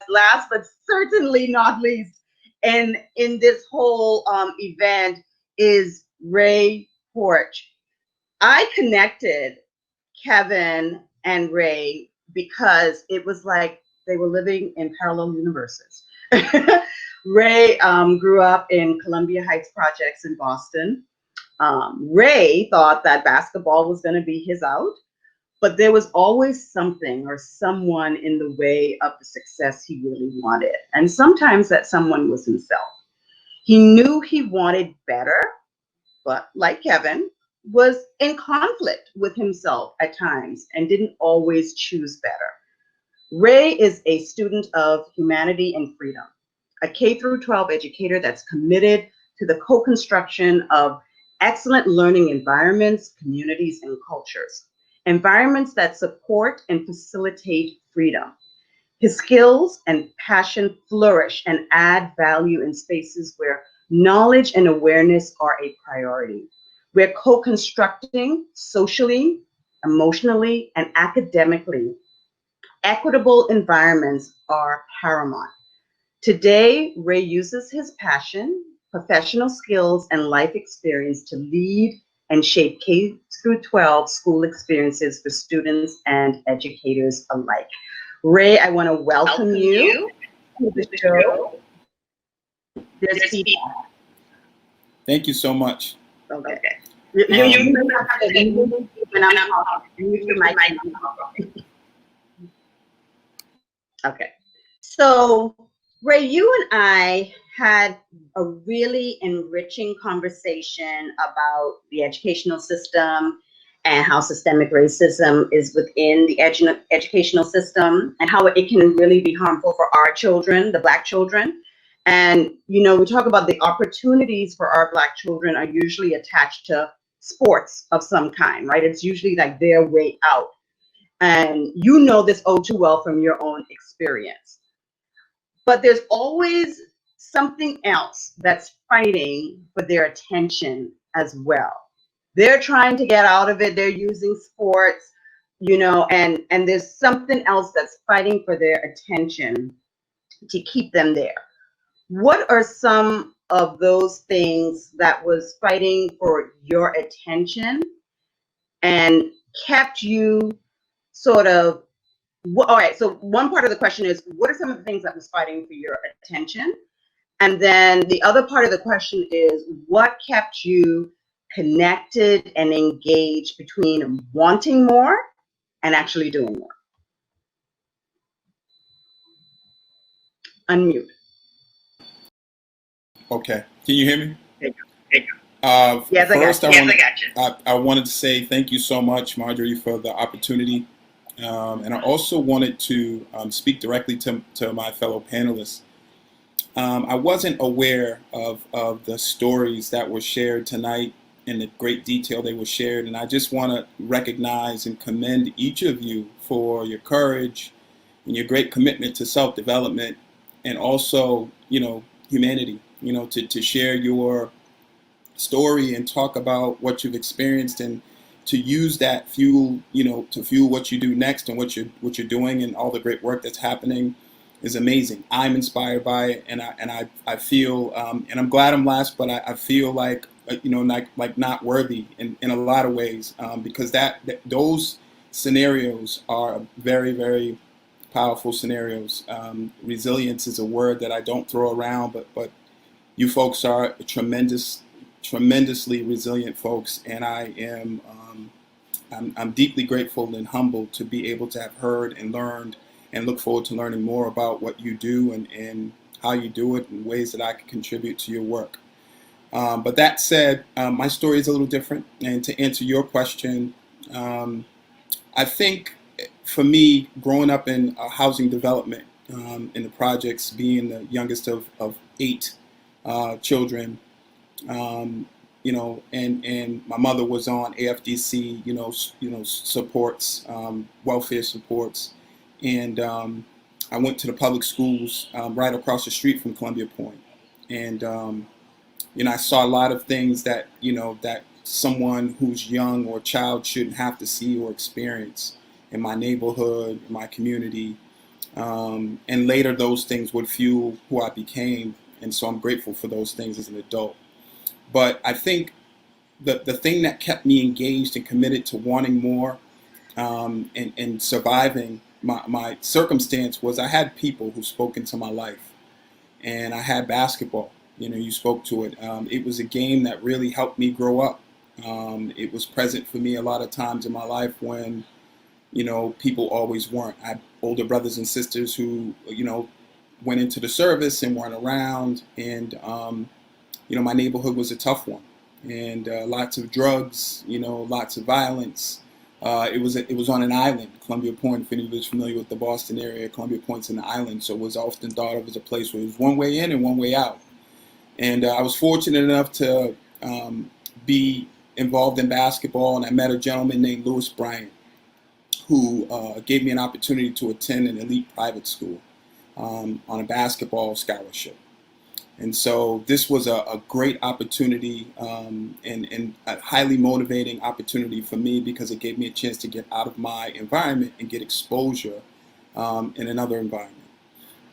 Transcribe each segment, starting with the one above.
last but certainly not least, in this whole event is Ray Porch. I connected Kevin and Ray because it was like they were living in parallel universes. Ray grew up in Columbia Heights Projects in Boston. Ray thought that basketball was going to be his out, but there was always something or someone in the way of the success he really wanted. And sometimes that someone was himself. He knew he wanted better, but like Kevin, was in conflict with himself at times and didn't always choose better. Ray is a student of humanity and freedom, a K through 12 educator that's committed to the co-construction of excellent learning environments, communities, and cultures, environments that support and facilitate freedom. His skills and passion flourish and add value in spaces where knowledge and awareness are a priority. We're co-constructing socially, emotionally, and academically. Equitable environments are paramount. Today, Ray uses his passion, professional skills, and life experience to lead and shape K through 12 school experiences for students and educators alike. Ray, I want to welcome you to the show. There's feedback. Thank you so much. Okay. You have to mute when I'm talking. Mute your mic when I'm talking. Okay. So, Ray, you and I had a really enriching conversation about the educational system and how systemic racism is within the educational system and how it can really be harmful for our children, the Black children. And, you know, we talk about the opportunities for our Black children are usually attached to sports of some kind, right? It's usually like their way out. And you know this oh too well from your own experience. But there's always something else that's fighting for their attention as well. They're trying to get out of it. They're using sports, you know, and there's something else that's fighting for their attention to keep them there. What are some of those things that was fighting for your attention and kept you sort of, all right, so one part of the question is, what are some of the things that was fighting for your attention? And then the other part of the question is, what kept you connected and engaged between wanting more and actually doing more? Unmute. Okay. Can you hear me? Yes, first, I got you. I wanted to say thank you so much, Marjorie, for the opportunity. And I also wanted to speak directly to my fellow panelists. I wasn't aware of the stories that were shared tonight and the great detail they were shared. And I just want to recognize and commend each of you for your courage and your great commitment to self-development and also, you know, humanity, you know, to share your story and talk about what you've experienced and to use that fuel, you know, to fuel what you do next and what you're doing and all the great work that's happening is amazing. I'm inspired by it, and I feel, and I'm glad I'm last, but I feel like, you know, like not worthy in a lot of ways, because those scenarios are very, very powerful scenarios. Resilience is a word that I don't throw around, but you folks are tremendously resilient folks, and I'm deeply grateful and humbled to be able to have heard and learned and look forward to learning more about what you do and how you do it and ways that I can contribute to your work. But that said, my story is a little different. And to answer your question, I think for me, growing up in housing development, in the projects, being the youngest of 8 children, you know, and my mother was on AFDC, you know, supports, welfare supports, and I went to the public schools right across the street from Columbia Point, and you know, I saw a lot of things that, you know, that someone who's young or a child shouldn't have to see or experience in my neighborhood, in my community. And later those things would fuel who I became. And so I'm grateful for those things as an adult. But I think the thing that kept me engaged and committed to wanting more, and surviving my circumstance, was I had people who spoke into my life. And I had basketball. You know, you spoke to it. It was a game that really helped me grow up. It was present for me a lot of times in my life when, you know, people always weren't. I had older brothers and sisters who, you know, went into the service and weren't around. And, you know, my neighborhood was a tough one. And lots of drugs, you know, lots of violence. It was on an island, Columbia Point. If anybody's familiar with the Boston area, Columbia Point's an island, so it was often thought of as a place where it was one way in and one way out. And I was fortunate enough to be involved in basketball, and I met a gentleman named Lewis Bryant, who gave me an opportunity to attend an elite private school on a basketball scholarship. And so this was a great opportunity, and a highly motivating opportunity for me, because it gave me a chance to get out of my environment and get exposure in another environment.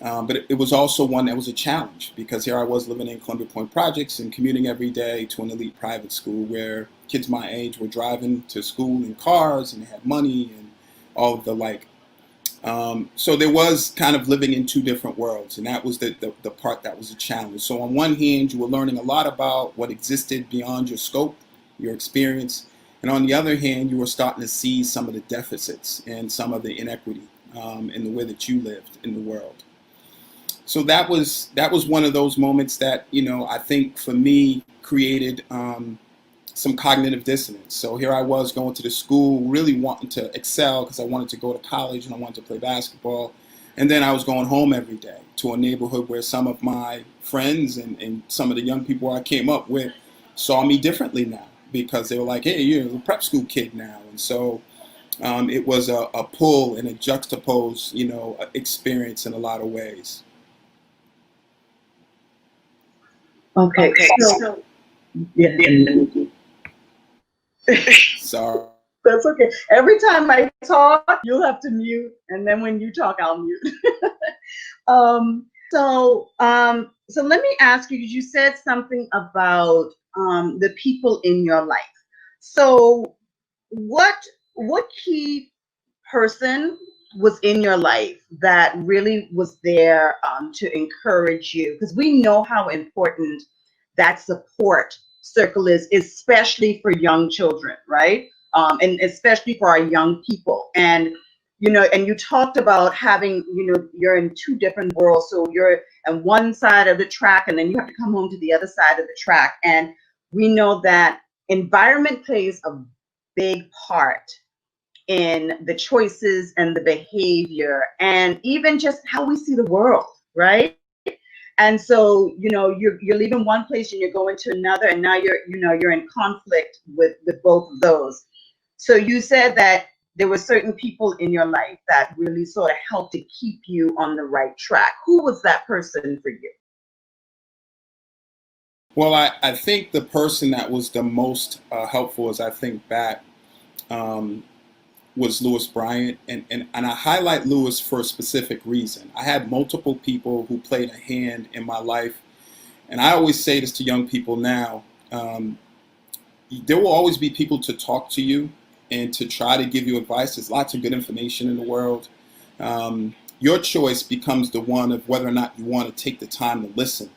But it was also one that was a challenge, because here I was living in Columbia Point Projects and commuting every day to an elite private school where kids my age were driving to school in cars and they had money and all of the like. So there was kind of living in two different worlds, and that was the part that was a challenge. So on one hand, you were learning a lot about what existed beyond your scope, your experience, and on the other hand, you were starting to see some of the deficits and some of the inequity in the way that you lived in the world. So that was one of those moments that, you know, I think for me created some cognitive dissonance. So here I was going to the school, really wanting to excel because I wanted to go to college and I wanted to play basketball. And then I was going home every day to a neighborhood where some of my friends and some of the young people I came up with saw me differently now, because they were like, hey, you're a prep school kid now. And so it was a pull and a juxtapose, you know, experience in a lot of ways. Okay, so yeah. Sorry. That's okay. Every time I talk, you'll have to mute, and then when you talk, I'll mute. So let me ask you, because you said something about the people in your life. So what key person was in your life that really was there to encourage you? Because we know how important that support circle is, especially for young children, right? And especially for our young people. And you know, and you talked about having, you know, you're in two different worlds. So you're on one side of the track, and then you have to come home to the other side of the track. And we know that environment plays a big part in the choices and the behavior, and even just how we see the world, right? And so, you know, you're leaving one place and you're going to another, and now you're in conflict with both of those. So you said that there were certain people in your life that really sort of helped to keep you on the right track. Who was that person for you? Well, I think the person that was the most helpful, as I think back, um, was Lewis Bryant. And I highlight Lewis for a specific reason. I had multiple people who played a hand in my life. And I always say this to young people now. There will always be people to talk to you and to try to give you advice. There's lots of good information in the world. Your choice becomes the one of whether or not you want to take the time to listen.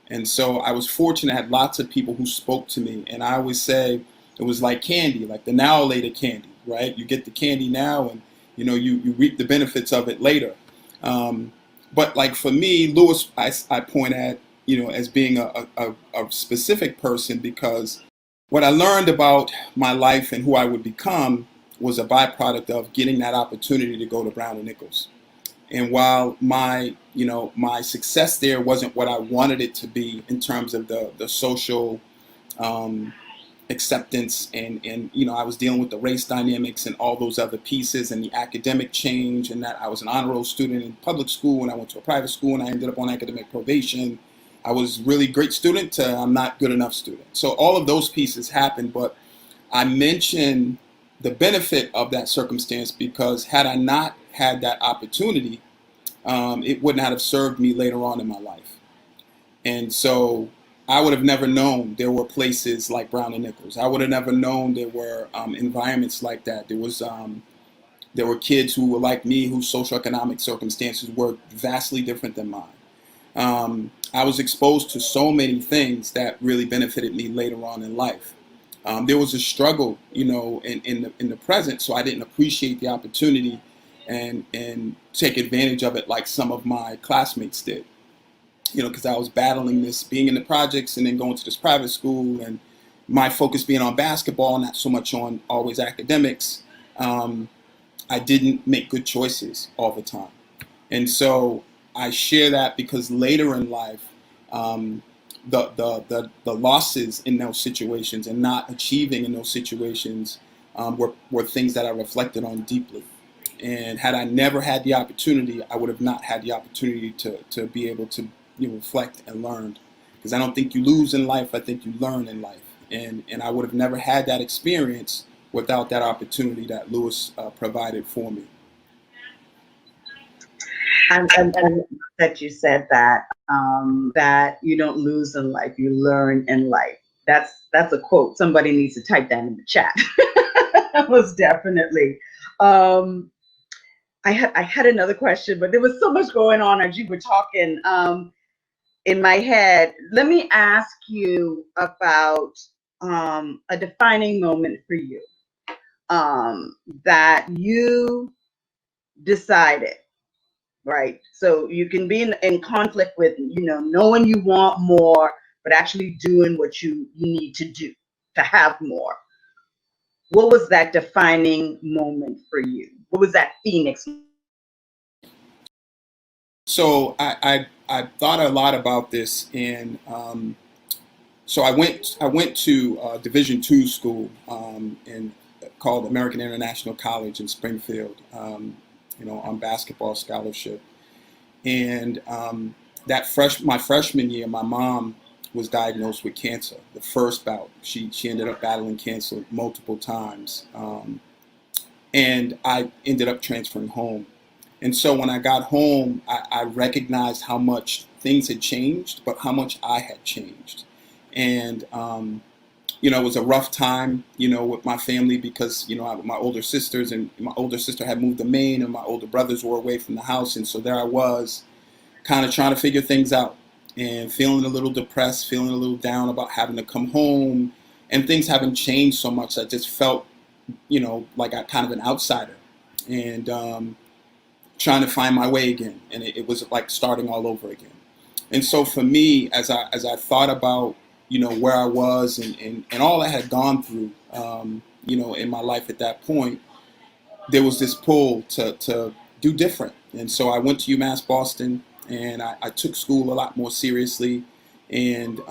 And so I was fortunate. I had lots of people who spoke to me. And I always say it was like candy, like the now or later candy, right? You get the candy now, and you know you reap the benefits of it later. But like for me, Lewis, I point at, you know, as being a specific person, because what I learned about my life and who I would become was a byproduct of getting that opportunity to go to Brown and Nichols. And while my, you know, my success there wasn't what I wanted it to be in terms of the social um, acceptance, and you know, I was dealing with the race dynamics and all those other pieces and the academic change, and that I was an honor roll student in public school and I went to a private school and I ended up on academic probation. I was really great student to I'm not good enough student. So all of those pieces happened, but I mention the benefit of that circumstance because had I not had that opportunity, it would not have served me later on in my life. And so I would have never known there were places like Brown and Nichols. I would have never known there were environments like that. There were kids who were like me, whose socioeconomic circumstances were vastly different than mine. I was exposed to so many things that really benefited me later on in life. There was a struggle, in the present, so I didn't appreciate the opportunity and take advantage of it like some of my classmates did. Because I was battling this, being in the projects and then going to this private school, and my focus being on basketball, not so much on always academics. I didn't make good choices all the time. And so I share that because later in life, the losses in those situations and not achieving in those situations were things that I reflected on deeply. And had I never had the opportunity, I would have not had the opportunity to be able to reflect and learn. Because I don't think you lose in life, I think you learn in life. And I would have never had that experience without that opportunity that Lewis provided for me. And that you said that that you don't lose in life, you learn in life. That's a quote. Somebody needs to type that in the chat. Most definitely. I had another question, but there was so much going on as you were talking in my head. Let me ask you about a defining moment for you that you decided, right? So you can be in conflict with, knowing you want more, but actually doing what you need to do to have more. What was that defining moment for you? What was that Phoenix? So I thought a lot about this, and so I went to Division II school called American International College in Springfield, on basketball scholarship. And my freshman year, my mom was diagnosed with cancer. The first bout, she ended up battling cancer multiple times, and I ended up transferring home. And so when I got home, I recognized how much things had changed, but how much I had changed. And it was a rough time, with my family because, my older sisters, and my older sister had moved to Maine, and my older brothers were away from the house. And so there I was, kind of trying to figure things out and feeling a little depressed, feeling a little down about having to come home, and things haven't changed so much. I just felt, like I kind of an outsider, and trying to find my way again. And it was like starting all over again. And so for me, as I thought about, where I was and all I had gone through, in my life at that point, there was this pull to do different. And so I went to UMass Boston, and I took school a lot more seriously. And,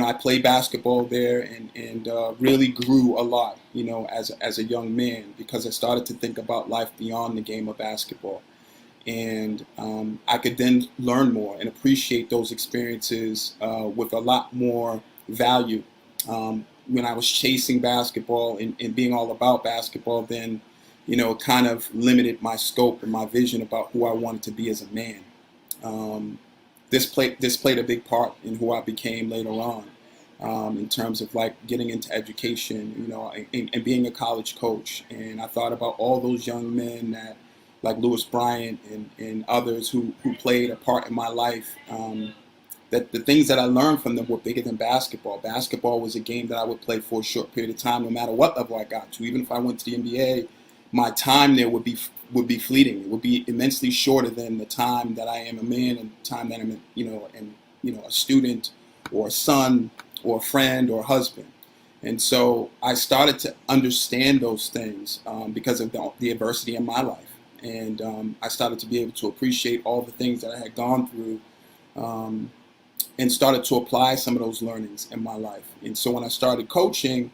I played basketball there, and really grew a lot, as a young man, because I started to think about life beyond the game of basketball. And I could then learn more and appreciate those experiences with a lot more value. When I was chasing basketball and being all about basketball, then, it kind of limited my scope and my vision about who I wanted to be as a man. This played a big part in who I became later on, in terms of like getting into education, and being a college coach. And I thought about all those young men that, like Lewis Bryant and others who played a part in my life, that the things that I learned from them were bigger than basketball. Basketball was a game that I would play for a short period of time, no matter what level I got to. Even if I went to the NBA, my time there would be fleeting. It would be immensely shorter than the time that I am a man and the time that I'm, a student or a son or a friend or a husband. And so I started to understand those things because of the adversity in my life. And I started to be able to appreciate all the things that I had gone through, and started to apply some of those learnings in my life. And so when I started coaching,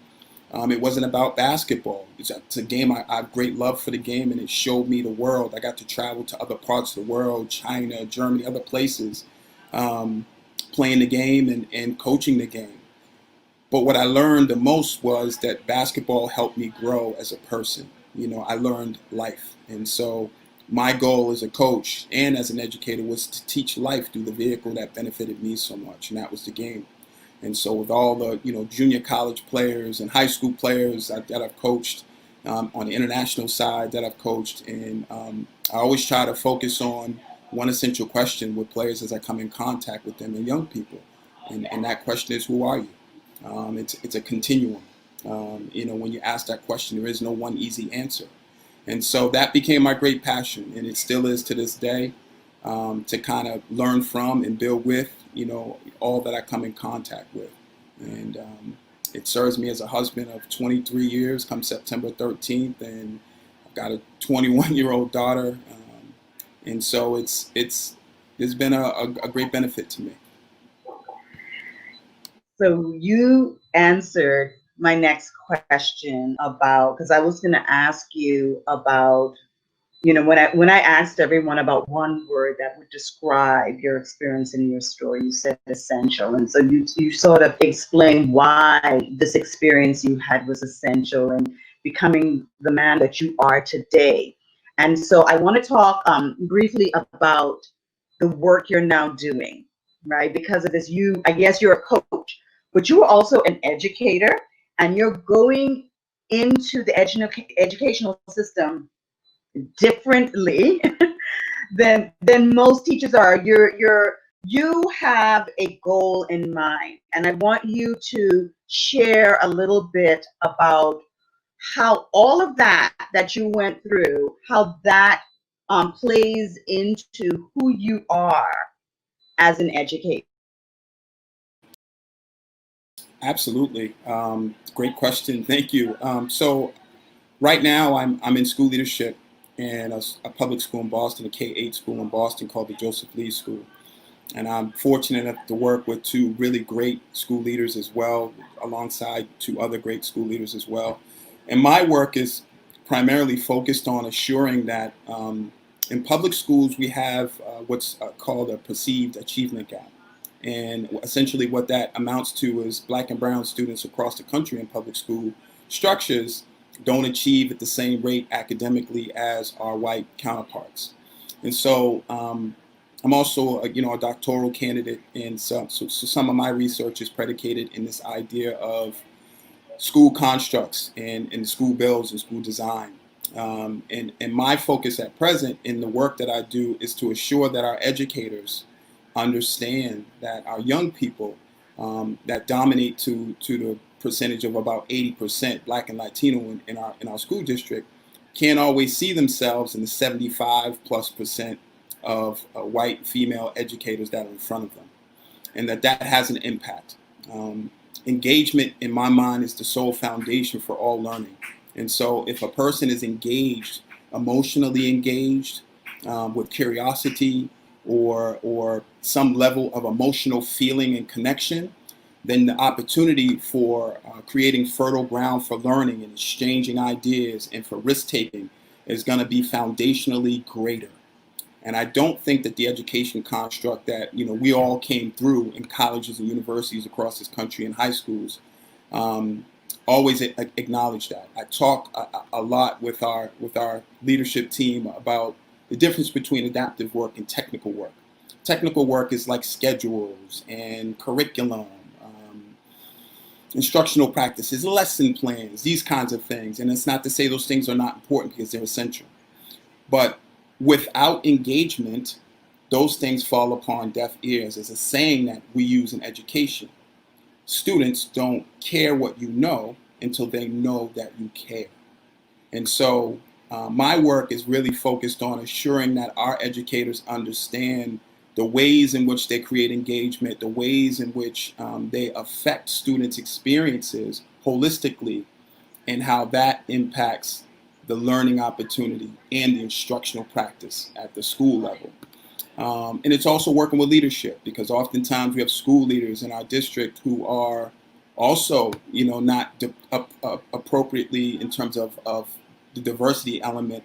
it wasn't about basketball. It's a game. I have great love for the game, and it showed me the world. I got to travel to other parts of the world, China, Germany, other places, playing the game and coaching the game. But what I learned the most was that basketball helped me grow as a person. I learned life. And so my goal as a coach and as an educator was to teach life through the vehicle that benefited me so much, and that was the game. And so with all the junior college players and high school players that I've coached, on the international side that I've coached, and I always try to focus on one essential question with players as I come in contact with them and young people, and that question is, who are you? It's a continuum. When you ask that question, there is no one easy answer. And so that became my great passion, and it still is to this day, to kind of learn from and build with, all that I come in contact with. And it serves me as a husband of 23 years come September 13th, and I've got a 21-year-old daughter. And so it's been a great benefit to me. So you answered my next question about, because I was going to ask you about, when I asked everyone about one word that would describe your experience and your story, you said essential. And so you sort of explained why this experience you had was essential in becoming the man that you are today. And so I want to talk briefly about the work you're now doing, right? Because of this, I guess you're a coach, but you are also an educator, and you're going into the educational system differently than most teachers are. You have a goal in mind, and I want you to share a little bit about how all of that you went through, how that plays into who you are as an educator. Absolutely. Great question. Thank you. So right now I'm in school leadership in a public school in Boston, a K-8 school in Boston called the Joseph Lee School. And I'm fortunate enough to work with two really great school leaders as well, alongside two other great school leaders as well. And my work is primarily focused on assuring that in public schools we have what's called a perceived achievement gap. And essentially what that amounts to is Black and brown students across the country in public school structures don't achieve at the same rate academically as our white counterparts. And so I'm also a doctoral candidate, and so some of my research is predicated in this idea of school constructs and school bills and school design. And my focus at present in the work that I do is to assure that our educators understand that our young people that dominate to the percentage of about 80% Black and Latino in our school district can't always see themselves in the 75+% of white female educators that are in front of them, and that has an impact. Engagement, in my mind, is the sole foundation for all learning. And so if a person is engaged, emotionally engaged, with curiosity or some level of emotional feeling and connection, then the opportunity for creating fertile ground for learning and exchanging ideas and for risk taking is going to be foundationally greater. And I don't think that the education construct that we all came through in colleges and universities across this country and high schools always acknowledge that. I talk a lot with our leadership team about the difference between adaptive work and technical work. Technical work is like schedules and curriculum, instructional practices, lesson plans, these kinds of things. And it's not to say those things are not important, because they're essential. But without engagement, those things fall upon deaf ears. There's a saying that we use in education. Students don't care what you know until they know that you care. And so my work is really focused on assuring that our educators understand the ways in which they create engagement, the ways in which they affect students' experiences holistically, and how that impacts the learning opportunity and the instructional practice at the school level. And it's also working with leadership, because oftentimes we have school leaders in our district who are also, not appropriately in terms of the diversity element.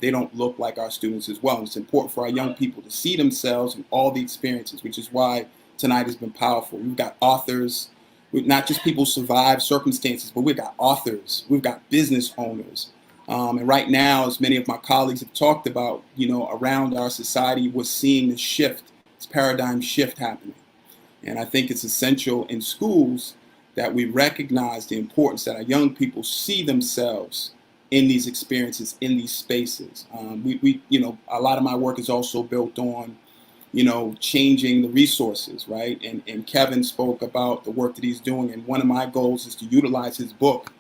They don't look like our students as well. And it's important for our young people to see themselves in all the experiences, which is why tonight has been powerful. We've got authors, not just people who survive circumstances, but we've got authors, we've got business owners, And right now, as many of my colleagues have talked about, around our society, we're seeing this shift, this paradigm shift happening. And I think it's essential in schools that we recognize the importance that our young people see themselves in these experiences, in these spaces. A lot of my work is also built on, changing the resources, right? And Kevin spoke about the work that he's doing. And one of my goals is to utilize his book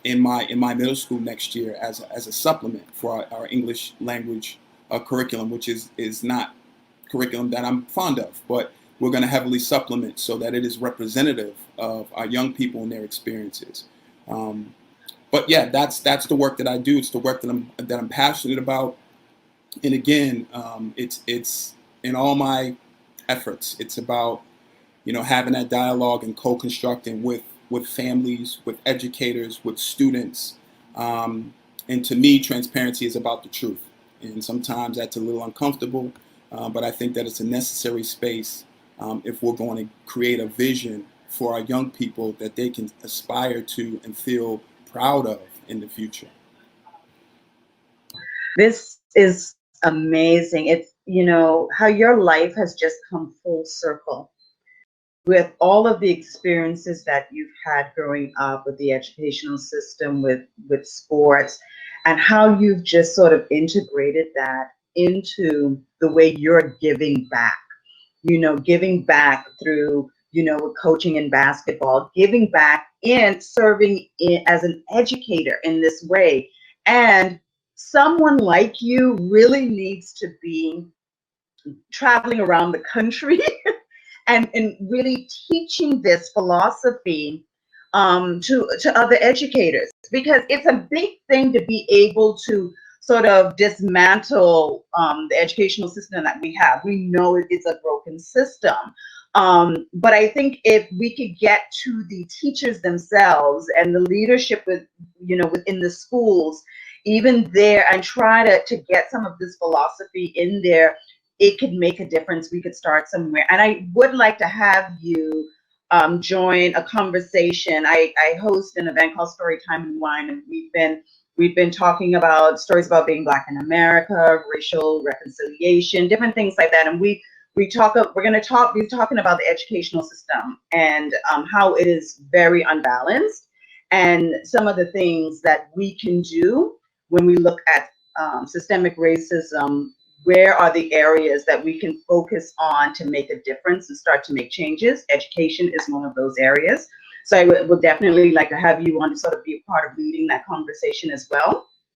in my middle school next year as a supplement for our English language curriculum, which is not curriculum that I'm fond of, but we're going to heavily supplement so that it is representative of our young people and their experiences. But yeah, that's the work that I do. It's the work that I'm passionate about. And again, it's in all my efforts. It's about having that dialogue and co-constructing with families, with educators, with students. And to me, transparency is about the truth. And sometimes that's a little uncomfortable, but I think that it's a necessary space if we're going to create a vision for our young people that they can aspire to and feel proud of in the future. This is amazing. It's, how your life has just come full circle with all of the experiences that you've had growing up with the educational system, with sports, and how you've just sort of integrated that into the way you're giving back. Giving back through, coaching in basketball, giving back and serving as an educator in this way. And someone like you really needs to be traveling around the country and really teaching this philosophy to other educators, because it's a big thing to be able to sort of dismantle the educational system that we have. We know it's a broken system. But I think if we could get to the teachers themselves and the leadership within the schools, even there, and try to get some of this philosophy in there, it could make a difference. We could start somewhere. And I would like to have you join a conversation. I host an event called Story Time and Wine, and we've been talking about stories about being Black in America, racial reconciliation, different things like that. And we're going to be talking about the educational system and how it is very unbalanced, and some of the things that we can do when we look at systemic racism. Where are the areas that we can focus on to make a difference and start to make changes? Education is one of those areas. So I would definitely like to have you on to sort of be a part of leading that conversation as well.